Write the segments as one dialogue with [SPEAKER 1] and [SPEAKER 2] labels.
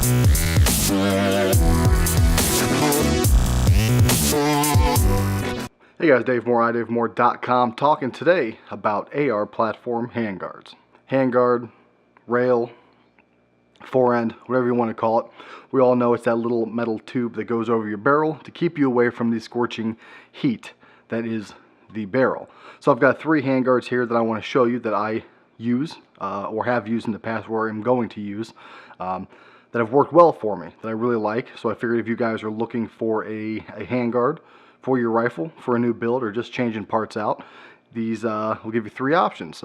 [SPEAKER 1] Hey guys, Dave Moore, idavemoore.com, talking today about AR platform handguards. Handguard, rail, forend, whatever you want to call it. We all know it's that little metal tube that goes over your barrel to keep you away from the scorching heat that is the barrel. So I've got three handguards here that I want to show you that I use or have used in the past, or I'm going to use, that have worked well for me, that I really like. So I figured if you guys are looking for a handguard for your rifle, for a new build, or just changing parts out, these will give you three options.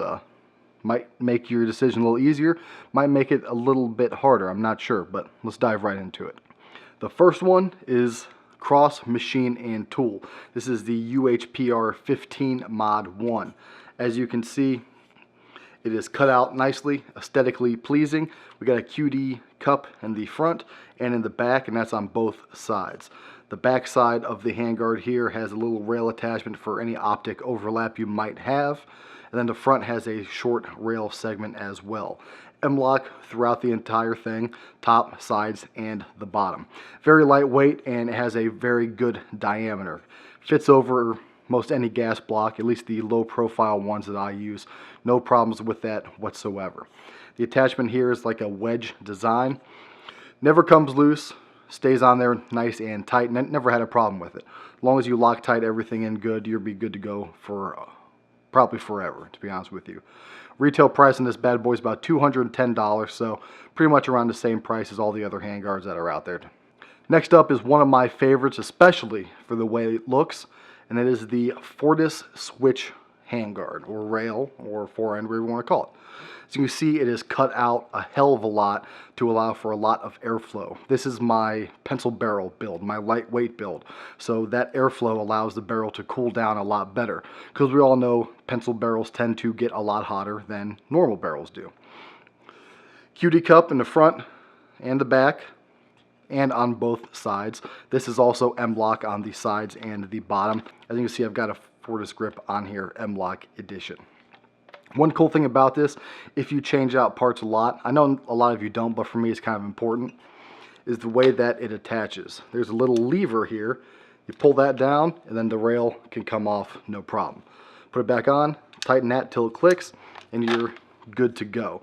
[SPEAKER 1] Might make your decision a little easier, might make it a little bit harder, I'm not sure, but let's dive right into it. The first one is Cross Machine and Tool. This is the UHPR 15 Mod 1. As you can see, it is cut out nicely, aesthetically pleasing. We got a QD cup in the front and in the back, and that's on both sides. The back side of the handguard here has a little rail attachment for any optic overlap you might have, and then the front has a short rail segment as well. M-lock throughout the entire thing, top, sides, and the bottom. Very lightweight, and it has a very good diameter. Fits over most any gas block, at least the low profile ones that I use. No problems with that whatsoever. The attachment here is like a wedge design. Never comes loose, stays on there nice and tight, and never had a problem with it. As long as you lock tight everything in good, you'll be good to go for probably forever, to be honest with you. Retail price on this bad boy is about $210, so pretty much around the same price as all the other handguards that are out there. Next up is one of my favorites, especially for the way it looks, and it is the FORTIS switch handguard, or rail, or forend, whatever you want to call it. As you can see, it is cut out a hell of a lot to allow for a lot of airflow. This is my pencil barrel build, my lightweight build. So that airflow allows the barrel to cool down a lot better, because we all know pencil barrels tend to get a lot hotter than normal barrels do. QD cup in the front and the back, and on both sides. This is also M-lock on the sides and the bottom. As you can see, I've got a FORTIS grip on here, M-lock edition. One cool thing about this, if you change out parts a lot, I know a lot of you don't, but for me it's kind of important, is the way that it attaches. There's a little lever here. You pull that down, and then the rail can come off, no problem. Put it back on, tighten that till it clicks, and you're good to go.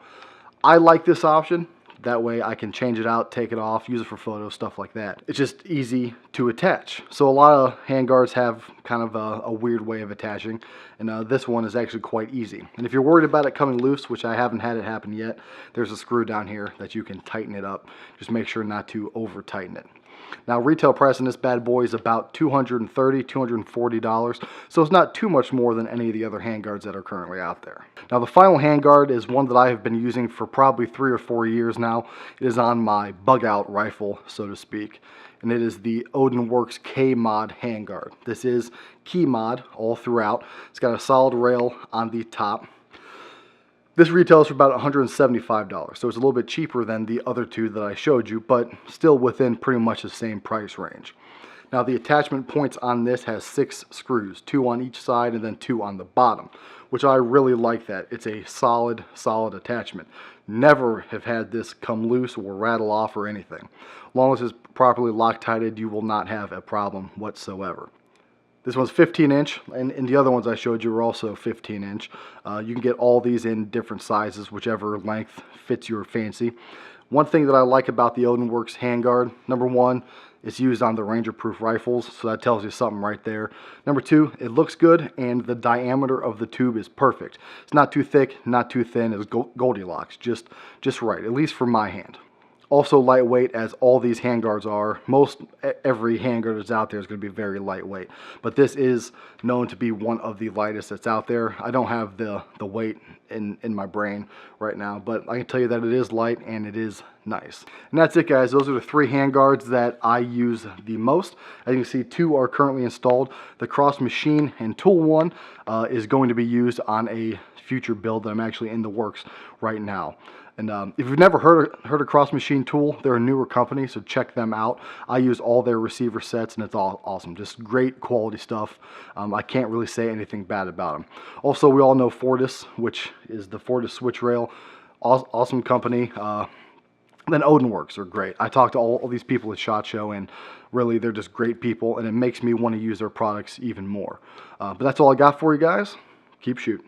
[SPEAKER 1] I like this option. That way I can change it out, take it off, use it for photos, stuff like that. It's just easy to attach. So a lot of handguards have kind of a weird way of attaching, and this one is actually quite easy. And if you're worried about it coming loose, which I haven't had it happen yet, there's a screw down here that you can tighten it up. Just make sure not to over tighten it. Now, retail price on this bad boy is about $230, $240, so it's not too much more than any of the other handguards that are currently out there. Now, the final handguard is one that I have been using for probably 3 or 4 years now. It is on my bug-out rifle, so to speak, and it is the ODIN Works K-Mod handguard. This is key mod all throughout. It's got a solid rail on the top. This retails for about $175, so it's a little bit cheaper than the other two that I showed you, but still within pretty much the same price range. Now, the attachment points on this has 6 screws, 2 on each side and then 2 on the bottom, which I really like that. It's a solid attachment. Never have had this come loose or rattle off or anything. As long as it's properly Loctited, you will not have a problem whatsoever. This one's 15-inch, and the other ones I showed you were also 15-inch. You can get all these in different sizes, whichever length fits your fancy. One thing that I like about the ODIN Works handguard, number one, it's used on the Ranger-proof rifles, so that tells you something right there. Number two, it looks good, and the diameter of the tube is perfect. It's not too thick, not too thin. It's Goldilocks, just right, at least for my hand. Also lightweight, as all these handguards are. Every handguard that's out there is going to be very lightweight, but this is known to be one of the lightest that's out there. I don't have the weight in my brain right now, but I can tell you that it is light and it is nice. And that's it, guys. Those are the 3 handguards that I use the most. As you can see, 2 are currently installed. The Cross Machine and Tool one is going to be used on a future build that I'm actually in the works right now. And if you've never heard of Cross Machine Tool, they're a newer company, so check them out. I use all their receiver sets, and it's all awesome. Just great quality stuff. I can't really say anything bad about them. Also, we all know FORTIS, which is the FORTIS switch rail. Awesome company. Then ODIN Works are great. I talked to all these people at SHOT Show, and really they're just great people, and it makes me want to use their products even more. But that's all I got for you guys. Keep shooting.